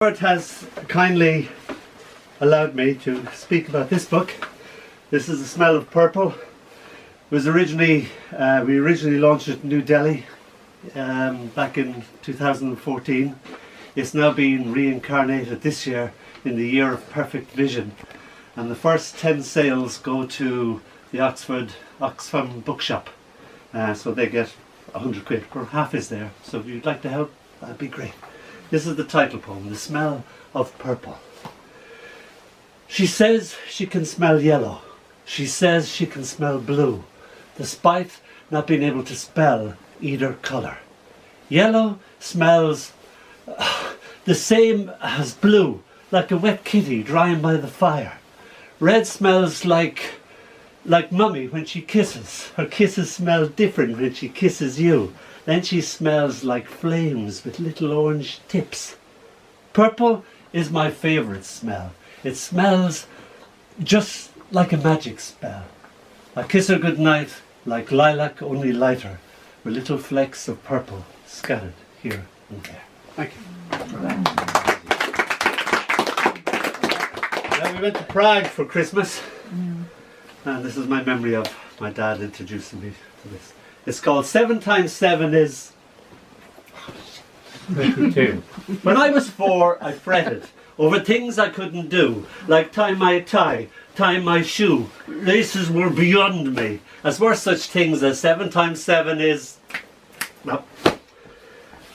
Robert has kindly allowed me to speak about this book. This is The Smell of Purple. It was originally, we originally launched it in New Delhi back in 2014. It's now been reincarnated this year in the Year of Perfect Vision. And the first 10 sales go to the Oxfam Bookshop. So they get 100 quid, or half is there. So if you'd like to help, that'd be great. This is the title poem, The Smell of Purple. She says she can smell yellow. She says she can smell blue, despite not being able to spell either colour. Yellow smells the same as blue, like a wet kitty drying by the fire. Red smells like mummy when she kisses. Her kisses smell different when she kisses you. Then she smells like flames with little orange tips. Purple is my favourite smell. It smells just like a magic spell. I kiss her goodnight like lilac, only lighter, with little flecks of purple scattered here and there. Thank you. Now we went to Prague for Christmas, and this is my memory of my dad introducing me to this. It's called 7 times 7 is 22. When I was 4, I fretted over things I couldn't do, like tie my tie, tie my shoe. Laces were beyond me, as were such things as 7 times 7 is... Well,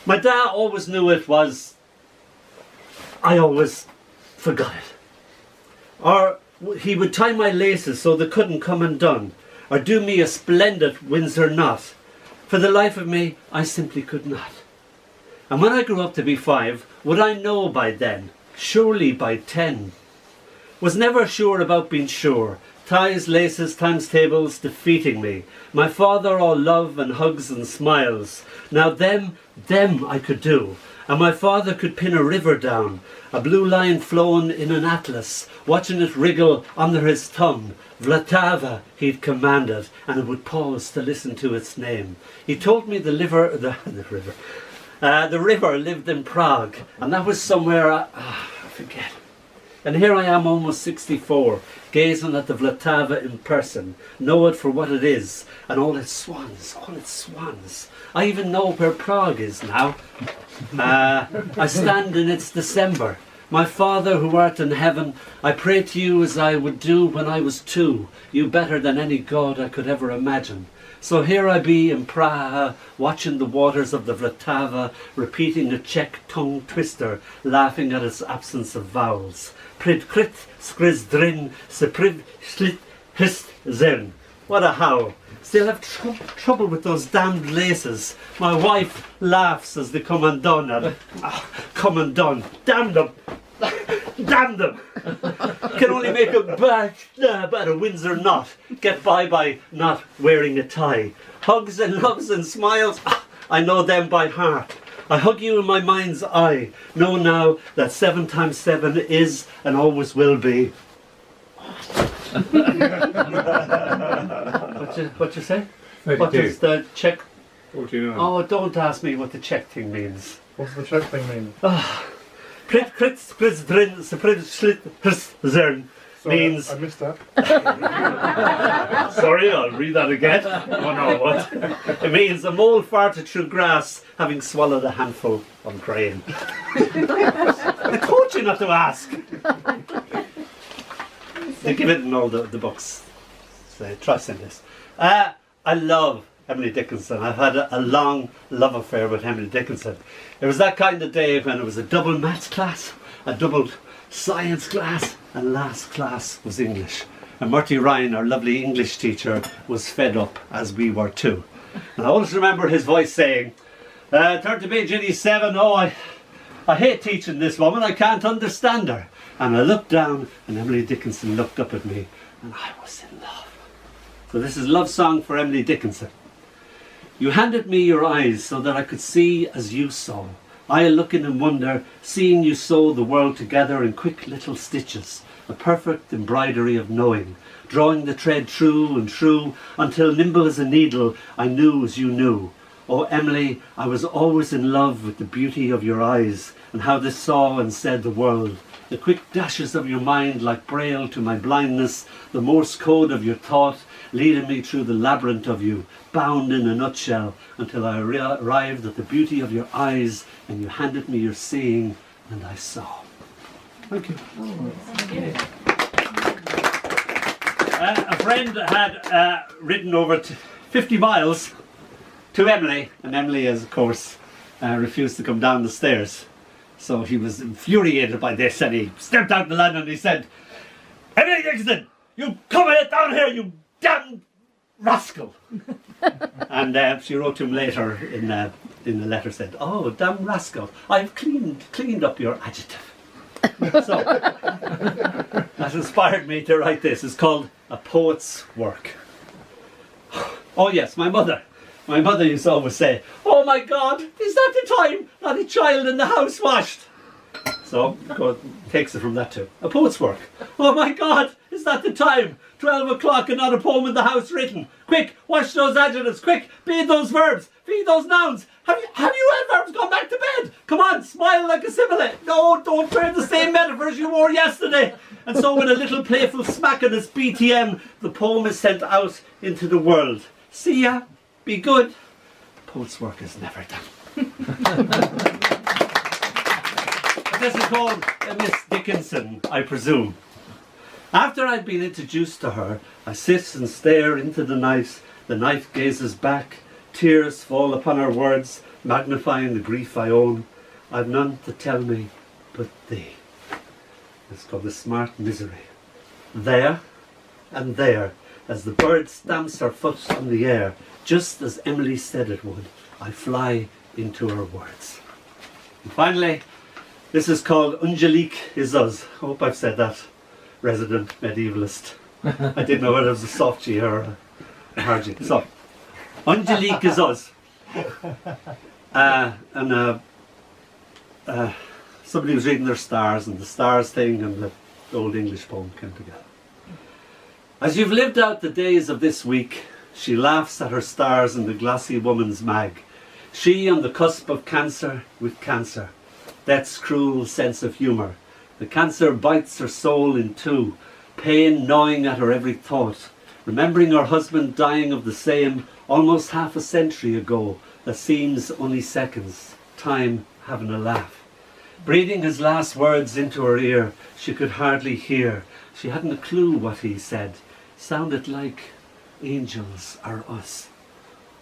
my dad always knew it was... I always forgot it. Or he would tie my laces so they couldn't come undone, or do me a splendid Windsor knot. For the life of me, I simply could not. And when I grew up to be 5, would I know by then? Surely by 10. Was never sure about being sure. Ties, laces, times tables defeating me. My father all love and hugs and smiles. Now them I could do. And my father could pin a river down, a blue line flown in an atlas, watching it wriggle under his tongue. Vltava he'd commanded, and it would pause to listen to its name. He told me the river lived in Prague, and that was somewhere, I forget. And here I am, almost 64, gazing at the Vltava in person, know it for what it is, and all its swans, all its swans. I even know where Prague is now. I stand in its December. My Father who art in heaven, I pray to you as I would do when I was 2, you better than any God I could ever imagine. So here I be in Praha, watching the waters of the Vltava, repeating a Czech tongue twister, laughing at its absence of vowels. Prid krit skriz drin, se priv slit hist zern. What a howl. Still have trouble with those damned laces. My wife laughs as they come undone. And, come undone. Damn them. Damn them. Can only make a bad a Windsor knot. Get by not wearing a tie. Hugs and loves and smiles. I know them by heart. I hug you in my mind's eye. Know now that 7 times 7 is and always will be. What you say? 32. What does the Czech... 49. Oh, don't ask me what the Czech thing means. What's the Czech thing mean? Means... I missed that. Sorry, I'll read that again. Oh no, what? It means a mole farted through grass, having swallowed a handful of grain. I told you not to ask. They give it in all the books. So try saying this. I love Emily Dickinson. I've had a long love affair with Emily Dickinson. It was that kind of day when it was a double maths class, a double science class, and last class was English. And Murty Ryan, our lovely English teacher, was fed up, as we were too. And I always remember his voice saying, turn to page 87, oh, I hate teaching this woman, I can't understand her. And I looked down, and Emily Dickinson looked up at me, and I was in love. So this is Love Song for Emily Dickinson. You handed me your eyes so that I could see as you saw. I looking in wonder, seeing you sew the world together in quick little stitches, a perfect embroidery of knowing, drawing the thread true and true, until nimble as a needle, I knew as you knew. Oh Emily, I was always in love with the beauty of your eyes, and how they saw and said the world. The quick dashes of your mind like braille to my blindness, the Morse code of your thought, leading me through the labyrinth of you, bound in a nutshell, until I arrived at the beauty of your eyes, and you handed me your seeing, and I saw. Thank you. A friend had ridden over 50 miles to Emily, and Emily, as of course, refused to come down the stairs. So he was infuriated by this, and he stepped out the ladder and he said, "Emily Dickinson, you come down here, you damn rascal!" And she wrote to him later in the letter, said, "Oh, damn rascal, I've cleaned up your adjective." So that inspired me to write this. It's called A Poet's Work. Oh yes, my mother used to always say, "Oh my God, is that the time that a child in the house washed?" So God takes it from that too. A poet's work. "Oh my God, is that the time? 12 o'clock and not a poem in the house written. Quick, wash those adjectives. Quick, feed those verbs. Feed those nouns. Have you adverbs gone back to bed? Come on, smile like a simile. No, don't wear the same metaphors you wore yesterday." And so with a little playful smack on his BTM, the poem is sent out into the world. See ya. Be good. Poet's work is never done. This is called Miss Dickinson, I presume. After I've been introduced to her, I sit and stare into the night. The night gazes back. Tears fall upon her words, magnifying the grief I own. I've none to tell me but thee. It's called The Smart Misery. There and there, as the bird stamps her foot on the air, just as Emily said it would, I fly into her words. And finally, this is called Angelique is Us. I hope I've said that, resident medievalist. I didn't know whether it was a soft G or a hard G. So, Angelique is Us. Somebody was reading their stars, and the stars thing and the old English poem came together. As you've lived out the days of this week, she laughs at her stars in the glassy woman's mag. She on the cusp of cancer with cancer. Death's cruel sense of humour. The cancer bites her soul in two, pain gnawing at her every thought. Remembering her husband dying of the same almost half a century ago, that seems only seconds, time having a laugh. Breathing his last words into her ear, she could hardly hear. She hadn't a clue what he said. Sounded like angels are us.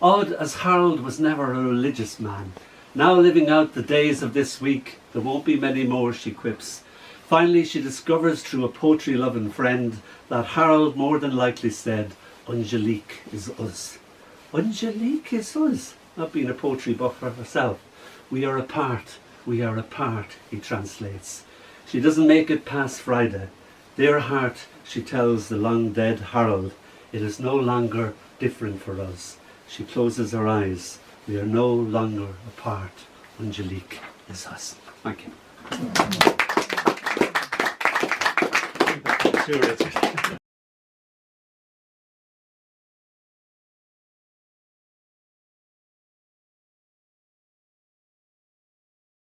Odd as Harold was never a religious man. Now living out the days of this week, there won't be many more, she quips. Finally she discovers through a poetry-loving friend that Harold more than likely said, Angelique is us. Angelique is us. Not being a poetry buff for herself. We are apart, he translates. She doesn't make it past Friday. Dear heart, she tells the long dead Harold, it is no longer different for us. She closes her eyes. We are no longer apart. Angelique is us. Thank you. Sure, Richard.